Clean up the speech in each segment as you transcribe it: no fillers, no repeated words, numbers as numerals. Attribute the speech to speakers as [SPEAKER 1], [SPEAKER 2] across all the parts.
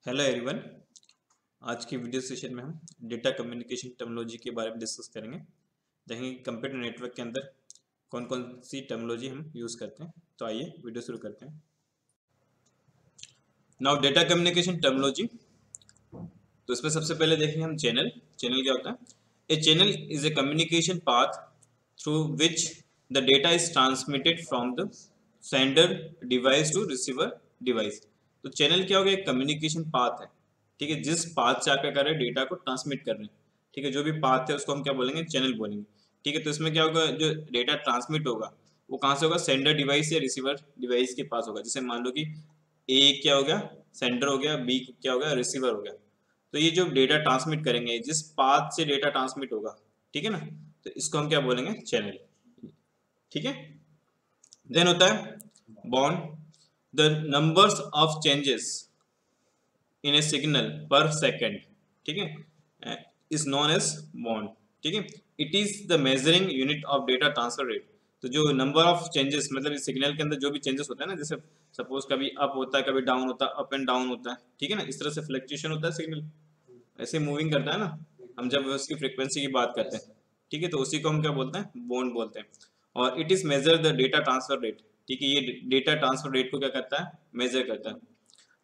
[SPEAKER 1] Hello everyone. आज की video session में हम डेटा कम्युनिकेशन टेक्नोलॉजी के बारे में डिस्कस करेंगे। देखेंगे कंप्यूटर नेटवर्क के अंदर कौन कौन सी टेक्नोलॉजी हम यूज़ करते हैं। तो आइए वीडियो शुरू करते हैं। नाउ डेटा कम्युनिकेशन टेक्नोलॉजी, तो इसमें सबसे पहले देखेंगे हम चैनल। चैनल क्या होता है? A channel is a communication path through which the data is transmitted from the sender device to receiver device. तो चैनल क्या हो गया? एक कम्युनिकेशन पाथ है, ठीक है, जिस पाथ से आप क्या कर रहे हैं, डेटा को ट्रांसमिट कर रहे हैं। ठीक है, जो भी पाथ है उसको हम क्या बोलेंगे? चैनल बोलेंगे। ठीक है, तो इसमें क्या होगा? जो डेटा ट्रांसमिट होगा वो कहाँ से होगा? सेंडर डिवाइस या रिसीवर डिवाइस के पास होगा। जैसे मान लो कि ए क्या हो गया? सेंडर हो गया, बी क्या हो गया? रिसीवर हो गया। तो ये जो डेटा ट्रांसमिट करेंगे, जिस पाथ से डेटा ट्रांसमिट होगा, ठीक है ना, तो इसको हम क्या बोलेंगे? चैनल। ठीक है, देन होता है bond. The numbers of changes in A signal पर सेकेंड, ठीक है, इज नॉन एज बॉन्ड। ठीक है, it is the measuring unit of data transfer rate. तो जो नंबर ऑफ चेंजेस, मतलब इस सिग्नल के अंदर जो भी चेंजेस होता है ना, जैसे सपोज कभी अप होता है, कभी डाउन होता है, अप एंड डाउन होता है, ठीक है ना, इस तरह से फ्लक्चुएशन होता है सिग्नल, ऐसे मूविंग करता है ना, हम जब उसकी फ्रीक्वेंसी की बात करते हैं। ठीक है, तो उसी को हम क्या बोलते हैं? बॉन्ड बोलते हैं। और it is measure the data transfer rate. ठीक है, ये डेटा ट्रांसफर रेट को क्या करता है? मेजर करता है।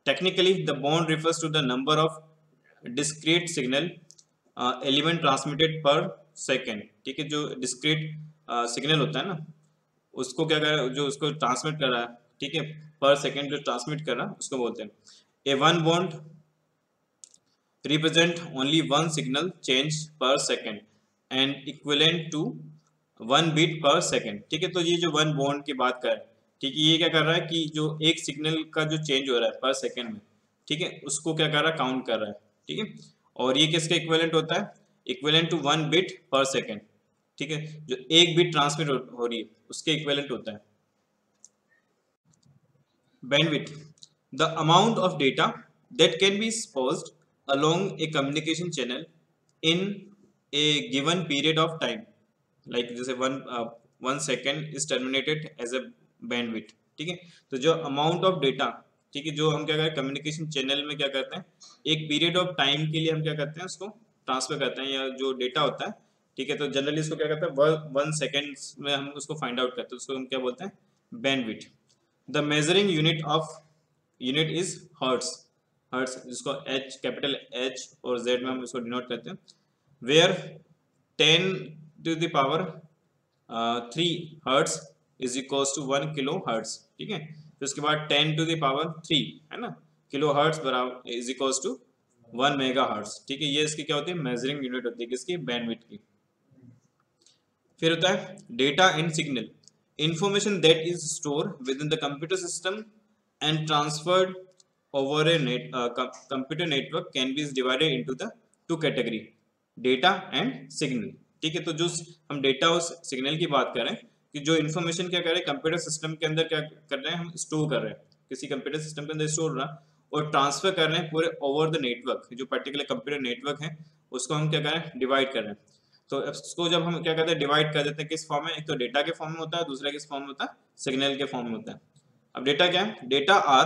[SPEAKER 1] Technically, the bond refers to the number of discrete signal element transmitted per second। ठीक है, जो discrete सिग्नल होता है ना, उसको क्या कर, जो उसको ट्रांसमिट कर रहा है, ठीक है, पर सेकेंड जो ट्रांसमिट कर रहा है उसको बोलते हैं। A one bond represent only one signal change per second and equivalent to 1 bit per second। ठीक है, तो ये जो वन बॉन्ड की बात कर, ठीक है, ये क्या कर रहा है कि जो एक सिग्नल का जो चेंज हो रहा है पर सेकेंड में, ठीक है, उसको क्या कर रहा है? काउंट कर रहा है। ठीक है, और ये किसका इक्विवेलेंट होता है? Equivalent to 1 bit per second. ठीक है, जो एक बिट ट्रांसमिट हो रही है उसके इक्विवेलेंट होता है। Bandwidth, the amount of data that can be dispersed along a communication channel in a given period of time, like जैसे 1 second is terminated as a bandwidth। ठीक है, तो जो अमाउंट ऑफ डेटा, ठीक है, जो हम क्या करते हैं कम्युनिकेशन चैनल में, क्या करते हैं, एक पीरियड ऑफ टाइम के लिए हम क्या करते हैं, उसको ट्रांसफर करते हैं, या जो डेटा होता है, ठीक है, तो जनरली इसको क्या करते हैं? 1 सेकेंड में हम उसको फाइंड आउट करते हैं, उसको हम क्या बोलते हैं? Bandwidth. The measuring unit is hertz. Hertz, जिसको एच, कैपिटल एच और जेड में हम इसको डिनोट करते हैं। Where 10⁻³ hertz is equals to 1 kHz। ठीक है, तो इसके बाद 10⁻³ है ना, किलो हर्ट्स बराबर इज इक्वल्स टू 1 MHz। ठीक है, ये इसकी क्या होती है? मेजरिंग यूनिट होती है किसकी? बैंडविड्थ की। फिर होता है data and signal. Information that is store with in the computer system and transferred over a computer network can be divided into the two category, data and signal. ठीक है, तो जो हम डेटा और सिग्नल की बात करें, कि जो इन्फॉर्मेशन क्या कर रहे हैं कंप्यूटर सिस्टम के अंदर, क्या कर रहे हैं, हम स्टोर कर रहे हैं किसी कंप्यूटर सिस्टम के अंदर, स्टोर रहा, और ट्रांसफर कर रहे हैं पूरे ओवर द नेटवर्क। जो पर्टिकुलर कंप्यूटर नेटवर्क है उसको हम क्या कर रहे हैं? डिवाइड कर रहे हैं। तो इसको जब हम क्या करते हैं? डिवाइड कर देते हैं, किस फॉर्म में? एक तो डेटा के फॉर्म में होता है, दूसरा किस फॉर्म में होता है? सिग्नल के फॉर्म में होता है। अब डेटा क्या है? Data are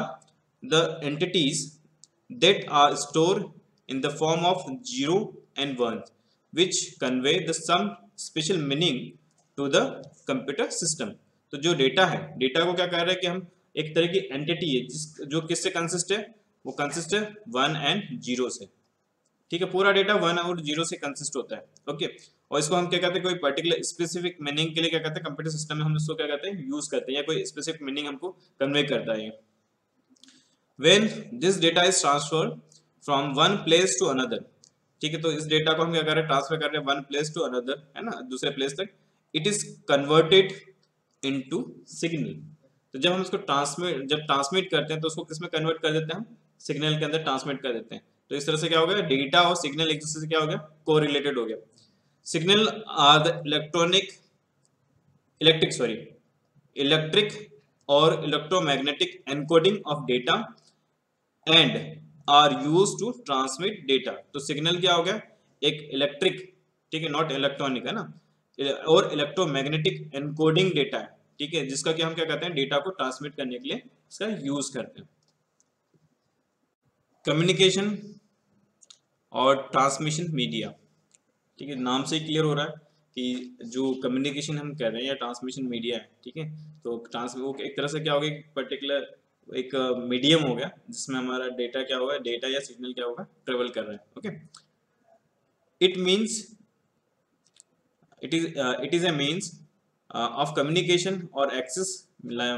[SPEAKER 1] the entities that are stored in the form of 0 and 1 which convey the some special meaning to the computer system। तो जो डेटा है, डेटा को क्या कह रहे हैं कि हम एक तरह की एंटिटी है, जो किससे कंसिस्ट है? वो कंसिस्ट है 1 and 0 से। ठीक है, पूरा डेटा 1 और 0 से कंसिस्ट होता है। ओके, और इसको हम क्या कहते हैं? कोई पर्टिकुलर स्पेसिफिक मीनिंग के लिए क्या कहते हैं? कंप्यूटर सिस्टम में हम इसको क्या कहते हैं? यूज करते हैं, या कोई स्पेसिफिक मीनिंग हमको कन्वे करता है। When this data is transferred from one place to another, ठीक है, तो इस डेटा को हम क्या कर रहे हैं? ट्रांसफर कर रहे हैं वन प्लेस टू अनदर, है ना, दूसरे प्लेस तक। It is converted into signal. तो जब हम इसको ट्रांसमिट करते हैं तो उसको किस में कन्वर्ट कर देते हैं? हम सिग्नल के अंदर ट्रांसमिट कर देते हैं। तो इस तरह से क्या हो गया? डेटा और सिग्नल एक दूसरे से क्या हो गया? कोरिलेटेड हो गया। सिग्नल आर द इलेक्ट्रिक और electromagnetic encoding of data and are use to transmit data. तो सिग्नल क्या हो गया? एक इलेक्ट्रिक, ठीक है, नॉट इलेक्ट्रॉनिक, है ना, और इलेक्ट्रोमैग्नेटिक एनकोडिंग डेटा है, ठीक है, जिसका कि हम क्या कहते हैं? डेटा को ट्रांसमिट करने के लिए इसका यूज करते हैं। कम्युनिकेशन और ट्रांसमिशन मीडिया, ठीक है, नाम से क्लियर हो रहा है कि जो कम्युनिकेशन हम कर रहे हैं या ट्रांसमिशन मीडिया है, ठीक है, तो वो एक तरह से क्या होगा, एक पर्टिकुलर एक मीडियम हो गया जिसमें हमारा डेटा क्या होगा, डेटा या सिग्नल क्या होगा, ट्रेवल कर रहा है। Okay, it means it is a means of communication or access,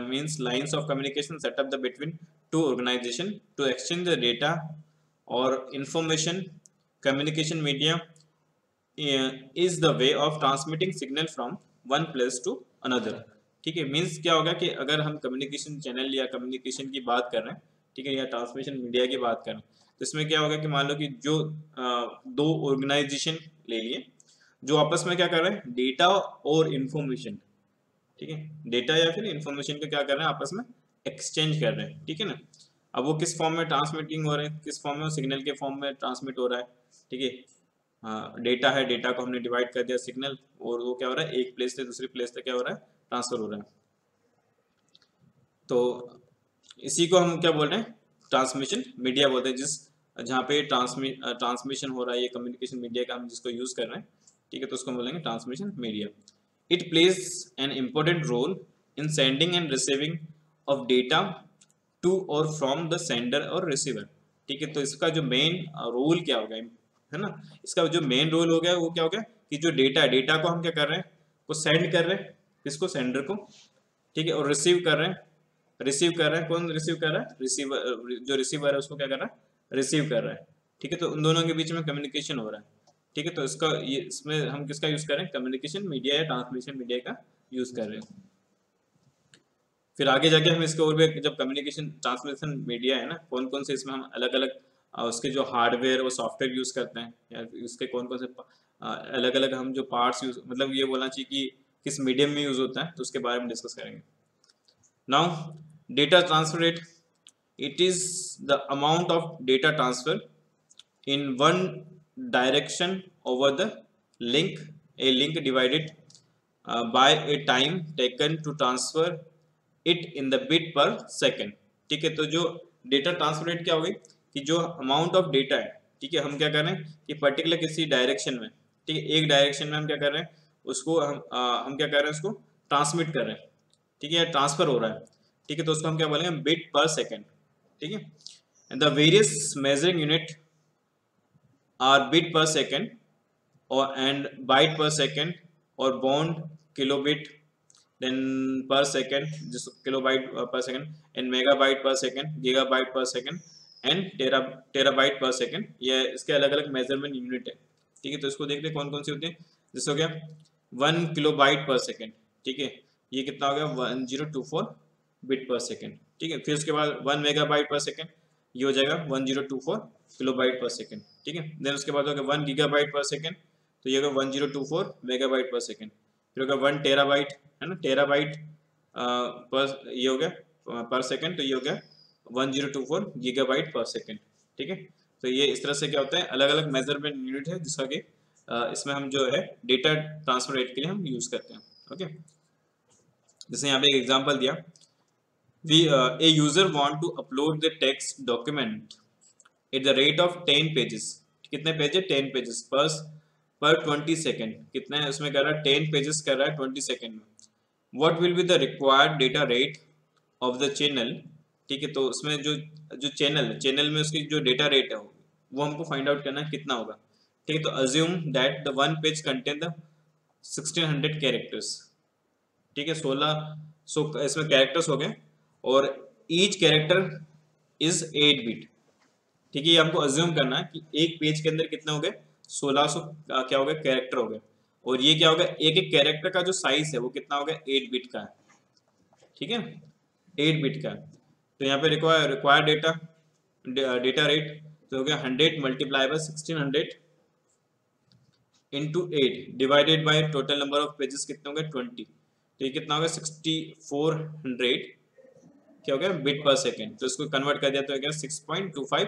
[SPEAKER 1] means lines of communication set up the between two organization to exchange the data or information. Communication media is the way of transmitting signal from one place to another, ठीक है। Means क्या होगा कि अगर हम communication channel या communication की बात कर रहे हैं, ठीक है, या ट्रांसमिशन मीडिया की बात कर रहे हैं, तो इसमें क्या होगा कि मान लो कि जो दो ऑर्गेनाइजेशन ले लिए जो आपस में क्या कर रहे हैं, डेटा और इंफॉर्मेशन, ठीक है, डेटा या फिर इंफॉर्मेशन को क्या कर रहे हैं, आपस में एक्सचेंज कर रहे हैं, ठीक है ना। अब वो किस फॉर्म में ट्रांसमिटिंग हो रहे हैं, किस फॉर्म में, सिग्नल के फॉर्म में ट्रांसमिट हो रहा है, ठीक है। डेटा है, डेटा को हमने डिवाइड कर दिया सिग्नल, और वो क्या हो रहा है, एक प्लेस से दूसरी प्लेस तक क्या हो रहा है, ट्रांसफर हो रहा है। तो इसी को हम क्या बोल रहे हैं, ट्रांसमिशन मीडिया बोलते हैं, जिस जहाँ पे ट्रांसमिशन हो रहा है, ये कम्युनिकेशन मीडिया का हम जिसको यूज कर रहे हैं, ठीक है, तो उसको बोलेंगे transmission media. It plays an important role in sending and receiving of data to और फ्रॉम द सेंडर और रिसीवर, ठीक है। तो इसका जो मेन रोल क्या होगा, है ना, इसका जो मेन रोल हो गया वो क्या हो गया कि जो डेटा है, डेटा को हम क्या कर रहे हैं, को सेंड कर रहे हैं, किसको, सेंडर को, ठीक है, और रिसीव कर रहे हैं, कौन रिसीव कर रहा है, रिसीवर, जो रिसीवर है उसको क्या कर रहा है, रिसीव कर रहा है, ठीक है। तो उन दोनों के बीच में कम्युनिकेशन हो रहा है, ठीक है। तो इसका ये, इसमें हम किसका यूज कर रहे हैं, कम्युनिकेशन मीडिया या ट्रांसमिशन मीडिया का यूज कर रहे हैं। फिर आगे जाके हम इसके और भी, जब कम्युनिकेशन ट्रांसमिशन मीडिया है ना, कौन कौन से इसमें हम अलग अलग उसके जो हार्डवेयर और सॉफ्टवेयर यूज करते हैं, या उसके कौन कौन से अलग अलग हम जो पार्ट्स यूज, मतलब ये बोलना चाहिए कि किस मीडियम में यूज होता है, तो उसके बारे में डिस्कस करेंगे। Now data transfer rate, it is the amount of data transfer in one direction over the link, a link divided by a time taken to transfer it in the bit per second, ठीक है। तो जो data transfer rate क्या होगी कि जो amount of data है, ठीक है, हम क्या कर रहे हैं कि पर्टिकुलर किसी डायरेक्शन में, ठीक है, एक डायरेक्शन में हम क्या कर रहे हैं, उसको हम क्या कर रहे हैं, उसको ट्रांसमिट कर रहे हैं, ठीक है, ट्रांसफर हो रहा है, ठीक है। तो उसको हम क्या बोलेंगे, बिट पर सेकेंड, ठीक है। And the various measuring unit are bit per second और एंड बाइट पर सेकेंड और baud kilobit, then per second जिस kilobyte per second, and megabyte per second, gigabyte per second and terabyte per second, ये इसके अलग अलग measurement unit है, ठीक है। तो इसको देखते हैं कौन कौन सी होती है। जैसे हो गया 1 किलोबाइट पर सेकेंड, ठीक है, ये कितना हो गया 1024 बिट पर सेकेंड, ठीक है। फिर उसके बाद 1 मेगाबाइट पर सेकेंड, ये हो जाएगा 1024 किलोबाइट पर सेकेंड, ठीक है। देन उसके बाद हो गया 1 गीगाबाइट पर सेकेंड, तो ये होगा 1024 मेगाबाइट पर सेकेंड। फिर होगा 1 टेराबाइट, है ना, टेराबाइट पर ये हो गया पर सेकेंड, तो ये हो गया 1024 गीगाबाइट पर सेकेंड, ठीक है। तो ये इस तरह से क्या होता है, अलग अलग मेजरमेंट यूनिट है जिसका कि इसमें हम जो है डेटा ट्रांसफर रेट के लिए हम यूज करते हैं। ओके, जैसे यहाँ पे एक एग्जांपल दिया, a user want to upload the text document at the rate of 10 pages, कितने पेज है, 10 पेजेस पर 20 सेकेंड, कितना है उसमें कर रहा है, 10 पेजेस कर रहा है 20 सेकेंड में। What will be the required data rate of the channel, ठीक है। तो उसमें जो जो चैनल में उसकी जो डेटा रेट है वो हमको फाइंड आउट करना है कितना होगा, ठीक है। तो assume that the one page contain the 1600 characters, ठीक है, 1600 इसमें कैरेक्टर्स हो गए और ईच कैरेक्टर इज 8 बिट, ठीक है। ये हमको अज्यूम करना है कि एक पेज के अंदर कितने हो गए, 1600 क्या हो गए, कैरेक्टर हो गए, और ये क्या होगा, एक एक कैरेक्टर का जो साइज है वो कितना हो गया, 8 बिट का है, ठीक है, 8 बिट का। तो यहाँ पे रिक्वायर डेटा रेट तो हो गया 100 multiply by 1600 into 8 divided by total number of pages कितने हो गए 20, तो ये कितना हो गया 6400 क्या हो गया बिट पर सेकेंड। तो इसको कन्वर्ट कर दिया तो हो गया 6.25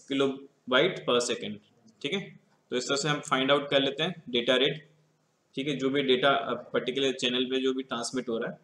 [SPEAKER 1] किलोबाइट पर सेकेंड, ठीक है। तो इस तरह से हम फाइंड आउट कर लेते हैं डेटा रेट, ठीक है, जो भी डेटा पर्टिकुलर चैनल पे जो भी ट्रांसमिट हो रहा है,